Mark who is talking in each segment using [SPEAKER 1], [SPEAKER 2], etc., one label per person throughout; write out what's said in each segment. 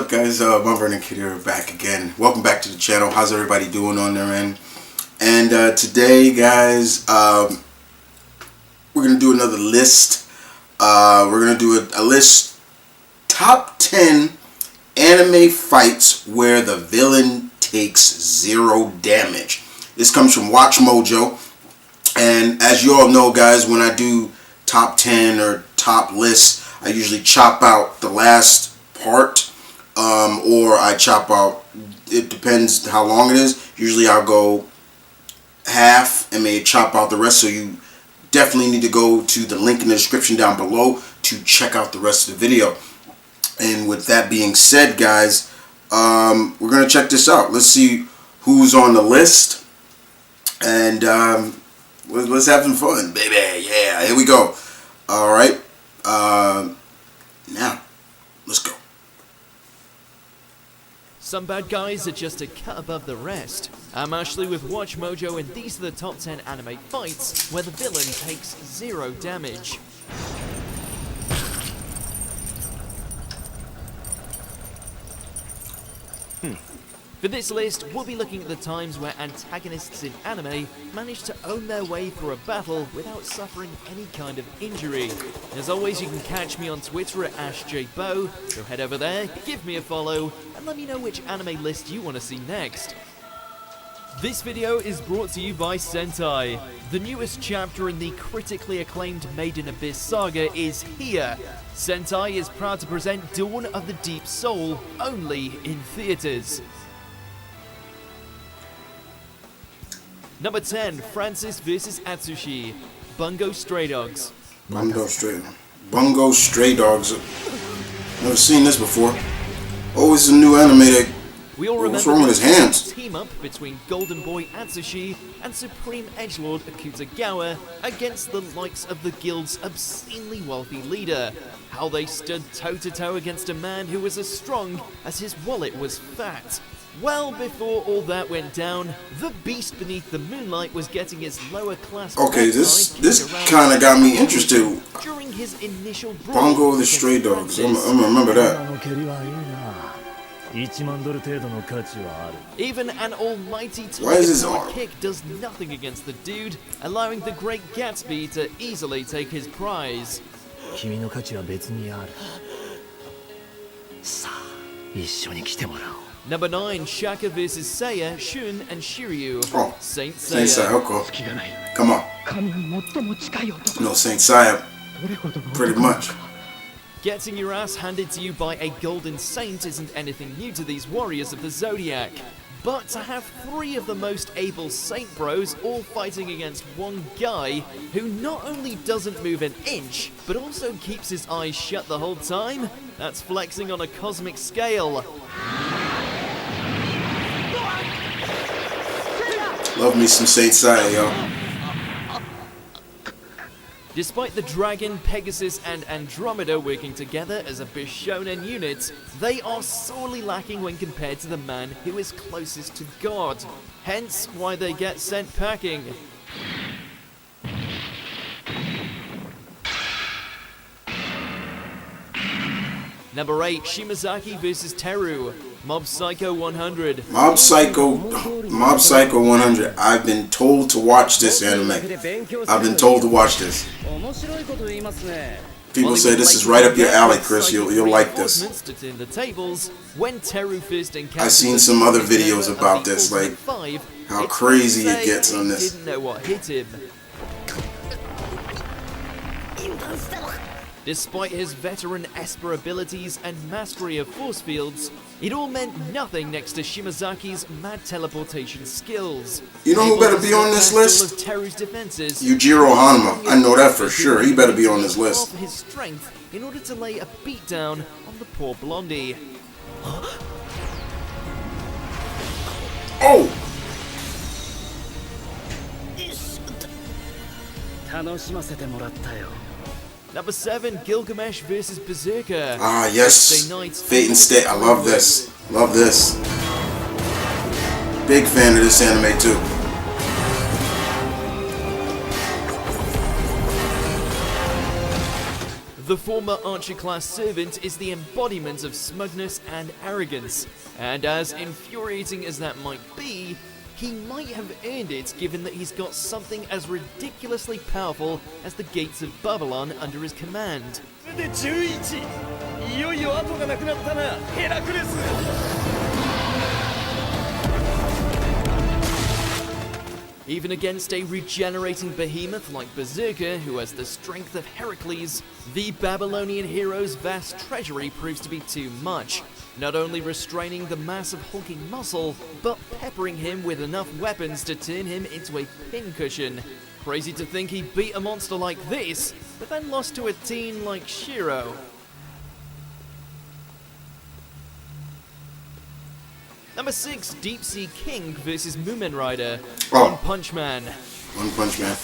[SPEAKER 1] up, guys? Mom Vernon Kid here, back again. Welcome back to the channel. How's everybody doing on their end? And today, guys, we're going to do another list. We're going to do a list, top 10 anime fights where the villain takes 0 damage. This comes from Watch Mojo. And as you all know, guys, when I do top 10 or top lists, I usually chop out the last part, or I chop out, it depends how long it is. Usually I'll go half and may chop out the rest, so you definitely need to go to the link in the description down below to check out the rest of the video. And with that being said, guys, we're going to check this out. Let's see who's on the list, and let's have some fun, baby. Yeah, here we go. Alright, now, let's go.
[SPEAKER 2] Some bad guys are just a cut above the rest. I'm Ashley with Watch Mojo, and these are the top 10 anime fights where the villain takes 0 damage. For this list, we'll be looking at the times where antagonists in anime manage to own their way through a battle without suffering any kind of injury. As always, you can catch me on Twitter at AshJBow, so head over there, give me a follow, and let me know which anime list you want to see next. This video is brought to you by Sentai. The newest chapter in the critically acclaimed Made in Abyss saga is here. Sentai is proud to present Dawn of the Deep Soul, only in theaters. Number 10, Francis vs. Atsushi, Bungo Stray Dogs.
[SPEAKER 1] Bungo Stray Dogs. Never seen this before. Always a new anime that...
[SPEAKER 2] We all remember
[SPEAKER 1] what's wrong with his hands?
[SPEAKER 2] Team up between Golden Boy Atsushi and Supreme Edgelord Akutagawa against the likes of the guild's obscenely wealthy leader. How they stood toe-to-toe against a man who was as strong as his wallet was fat. Well, before all that went down, the beast beneath the moonlight was getting his lower class.
[SPEAKER 1] Okay, this kind of got me interested.
[SPEAKER 2] During his initial
[SPEAKER 1] Bungo the Stray Dogs. I'm gonna remember that.
[SPEAKER 2] Even an almighty
[SPEAKER 1] target
[SPEAKER 2] kick does nothing against the dude, allowing the Great Gatsby to easily take his prize. Number 9, Shaka vs. Seiya, Shun and Shiryu.
[SPEAKER 1] Oh,
[SPEAKER 2] Saint Seiya.
[SPEAKER 1] Saint Seiya, okay. Come on. No, Saint Seiya, pretty much.
[SPEAKER 2] Getting your ass handed to you by a golden saint isn't anything new to these warriors of the Zodiac. But to have 3 of the most able saint bros all fighting against one guy who not only doesn't move an inch, but also keeps his eyes shut the whole time, that's flexing on a cosmic scale.
[SPEAKER 1] Love me some Saint Seiya, yo.
[SPEAKER 2] Despite the Dragon, Pegasus, and Andromeda working together as a Bishonen unit, they are sorely lacking when compared to the man who is closest to God. Hence why they get sent packing. Number 8, Shimazaki vs. Teru, Mob Psycho 100.
[SPEAKER 1] Mob Psycho 100. I've been told to watch this anime. I've been told to watch this. People say this is right up your alley, Chris. You'll like this. I've seen some other videos about this, like how crazy it gets on this.
[SPEAKER 2] Didn't know what hit him. Despite his veteran Esper abilities and mastery of force fields, it all meant nothing next to Shimazaki's mad teleportation skills.
[SPEAKER 1] You know who better be on this list?
[SPEAKER 2] Teru's defenses,
[SPEAKER 1] Yujiro Hanma. I know that for sure. He better be on this list.
[SPEAKER 2] His strength in order to lay a beat down on the poor blondie.
[SPEAKER 1] Oh!
[SPEAKER 2] Number 7, Gilgamesh vs. Berserker.
[SPEAKER 1] Ah, yes. Fate and Stay. I love this. Love this. Big fan of this anime, too.
[SPEAKER 2] The former Archer-class servant is the embodiment of smugness and arrogance, and as infuriating as that might be, he might have earned it given that he's got something as ridiculously powerful as the gates of Babylon under his command.
[SPEAKER 3] で11いよいよ後がなくなったなヘラクレス
[SPEAKER 2] Even against a regenerating behemoth like Berserker, who has the strength of Heracles, the Babylonian hero's vast treasury proves to be too much, not only restraining the mass of hulking muscle, but peppering him with enough weapons to turn him into a pincushion. Crazy to think he beat a monster like this, but then lost to a teen like Shiro. Number 6, Deep Sea King vs. Moomin Rider.
[SPEAKER 1] Oh.
[SPEAKER 2] One Punch Man.
[SPEAKER 1] One Punch Man.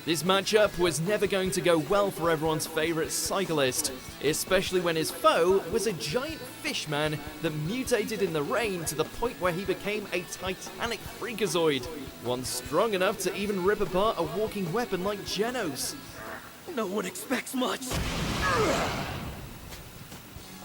[SPEAKER 2] This matchup was never going to go well for everyone's favourite cyclist, especially when his foe was a giant fishman that mutated in the rain to the point where he became a titanic freakazoid, one strong enough to even rip apart a walking weapon like Genos.
[SPEAKER 3] No one expects much.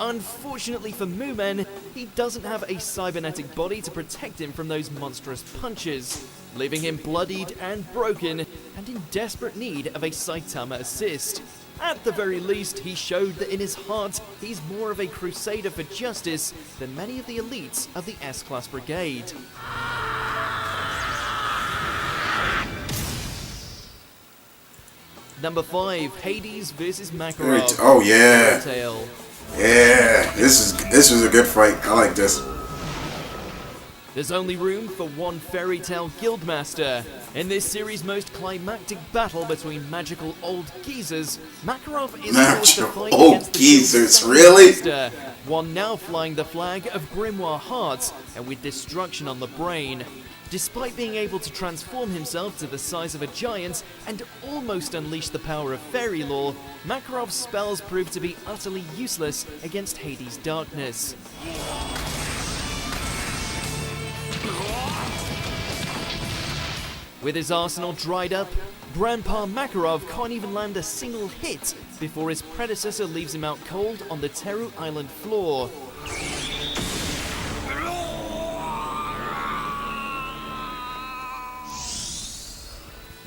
[SPEAKER 2] Unfortunately for Moomin, he doesn't have a cybernetic body to protect him from those monstrous punches, leaving him bloodied and broken and in desperate need of a Saitama assist. At the very least, he showed that in his heart, he's more of a crusader for justice than many of the elites of the S-Class Brigade. Number 5, Hades vs. Makarov.
[SPEAKER 1] Oh yeah,
[SPEAKER 2] Tale.
[SPEAKER 1] yeah. This was a good fight. I like this.
[SPEAKER 2] There's only room for one Fairy Tail Guildmaster. In this series' most climactic battle between magical old geezers, Makarov is forced to fight
[SPEAKER 1] Old
[SPEAKER 2] against the
[SPEAKER 1] geezers,
[SPEAKER 2] Guild's
[SPEAKER 1] really?
[SPEAKER 2] Master, one now flying the flag of Grimoire Hearts and with destruction on the brain. Despite being able to transform himself to the size of a giant and almost unleash the power of fairy lore, Makarov's spells prove to be utterly useless against Hades' darkness. With his arsenal dried up, Grandpa Makarov can't even land a single hit before his predecessor leaves him out cold on the Teru Island floor.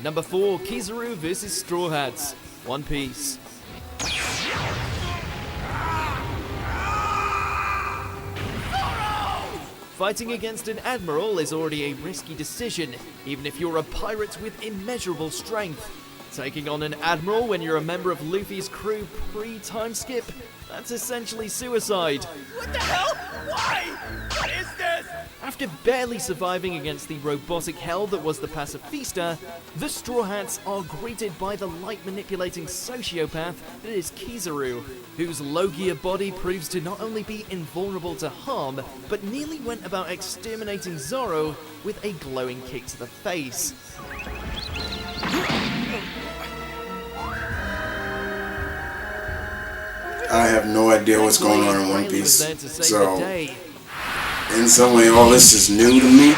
[SPEAKER 2] Number 4, Kizaru vs. Straw Hats. One Piece. Fighting against an admiral is already a risky decision, even if you're a pirate with immeasurable strength. Taking on an admiral when you're a member of Luffy's crew pre-time skip, that's essentially suicide.
[SPEAKER 3] What the hell? Why? What is this?
[SPEAKER 2] After barely surviving against the robotic hell that was the Pacifista, the Straw Hats are greeted by the light-manipulating sociopath that is Kizaru, whose Logia body proves to not only be invulnerable to harm, but nearly went about exterminating Zoro with a glowing kick to the face.
[SPEAKER 1] I have no idea what's going on in One
[SPEAKER 2] Riley was
[SPEAKER 1] Piece.
[SPEAKER 2] there to save the
[SPEAKER 1] So,
[SPEAKER 2] day.
[SPEAKER 1] in some way, all this is new to me.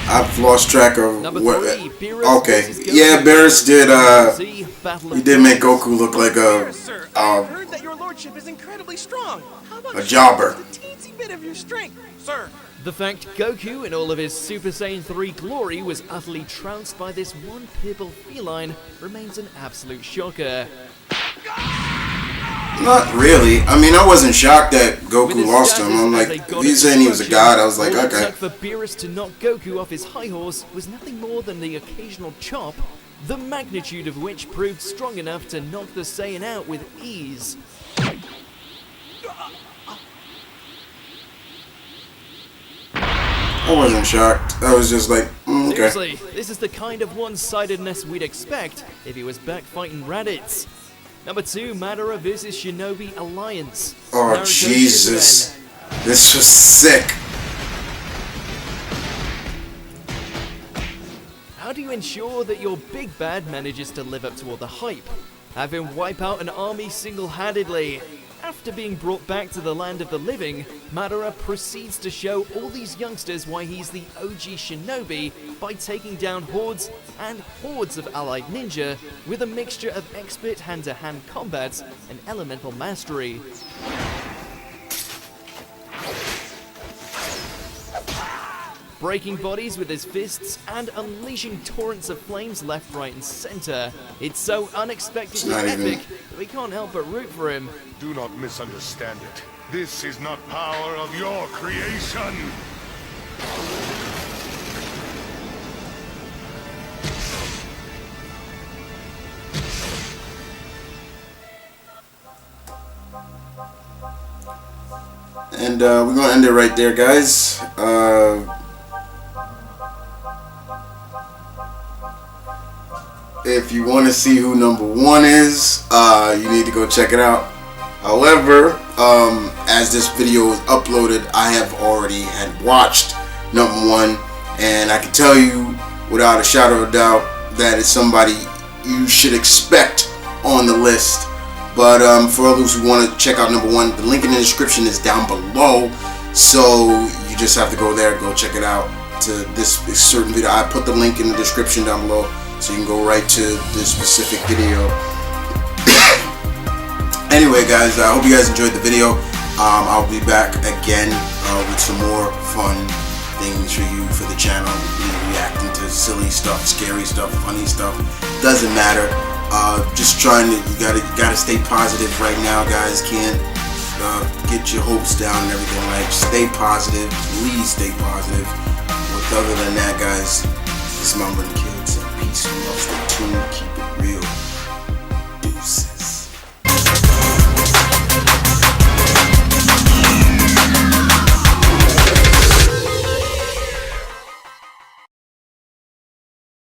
[SPEAKER 1] I've lost track of
[SPEAKER 2] Number
[SPEAKER 1] what.
[SPEAKER 2] 3, Beerus
[SPEAKER 1] Okay,
[SPEAKER 2] versus Goku.
[SPEAKER 1] yeah, Beerus did.
[SPEAKER 2] See, Battle
[SPEAKER 1] He
[SPEAKER 2] of
[SPEAKER 1] did make
[SPEAKER 2] Gods.
[SPEAKER 1] Goku look like a
[SPEAKER 3] Sir, I heard that your lordship is incredibly strong. How about
[SPEAKER 1] a
[SPEAKER 3] you
[SPEAKER 1] jobber.
[SPEAKER 3] use the teensy bit of your strength, sir?
[SPEAKER 2] The fact Goku, in all of his Super Saiyan 3 glory, was utterly trounced by this one purple feline remains an absolute shocker.
[SPEAKER 1] Not really. I mean, I wasn't shocked that
[SPEAKER 2] With
[SPEAKER 1] Goku
[SPEAKER 2] his
[SPEAKER 1] lost him.
[SPEAKER 2] status
[SPEAKER 1] I'm
[SPEAKER 2] as
[SPEAKER 1] like,
[SPEAKER 2] a god
[SPEAKER 1] he's
[SPEAKER 2] of
[SPEAKER 1] saying he was a
[SPEAKER 2] destruction,
[SPEAKER 1] god. I was like,
[SPEAKER 2] all it
[SPEAKER 1] okay.
[SPEAKER 2] took for Beerus to knock Goku off his high horse was nothing more than the occasional chop, the magnitude of which proved strong enough to knock the Saiyan out with ease.
[SPEAKER 1] I wasn't shocked. I was just like, okay.
[SPEAKER 2] Seriously, this is the kind of one-sidedness we'd expect if he was back fighting Raditz. Number 2, Madara vs. Shinobi Alliance.
[SPEAKER 1] Oh,
[SPEAKER 2] Naruto
[SPEAKER 1] Jesus.
[SPEAKER 2] Shippuden.
[SPEAKER 1] This was sick.
[SPEAKER 2] How do you ensure that your big bad manages to live up to all the hype? Have him wipe out an army single-handedly? After being brought back to the land of the living, Madara proceeds to show all these youngsters why he's the OG shinobi by taking down hordes and hordes of allied ninja with a mixture of expert hand-to-hand combat and elemental mastery. Breaking bodies with his fists and unleashing torrents of flames left, right, and center. It's so unexpectedly epic that we can't help but root for him.
[SPEAKER 4] Do not misunderstand it. This is not power of your creation.
[SPEAKER 1] And we're gonna end it right there, guys. If you want to see who number 1 is, you need to go check it out. However, as this video is uploaded, I have already had watched number 1, and I can tell you without a shadow of a doubt that it's somebody you should expect on the list. But for those who want to check out number 1, the link in the description is down below, so you just have to go there, go check it out. To this certain video, I put the link in the description down below, so you can go right to this specific video. Anyway, guys, I hope you guys enjoyed the video. I'll be back again with some more fun things for you for the channel. Reacting to silly stuff, scary stuff, funny stuff. Doesn't matter. Just trying to, you gotta stay positive right now, guys. Can't get your hopes down and everything. Like, stay positive. Please stay positive. But other than that, guys, this is Mumble Kid.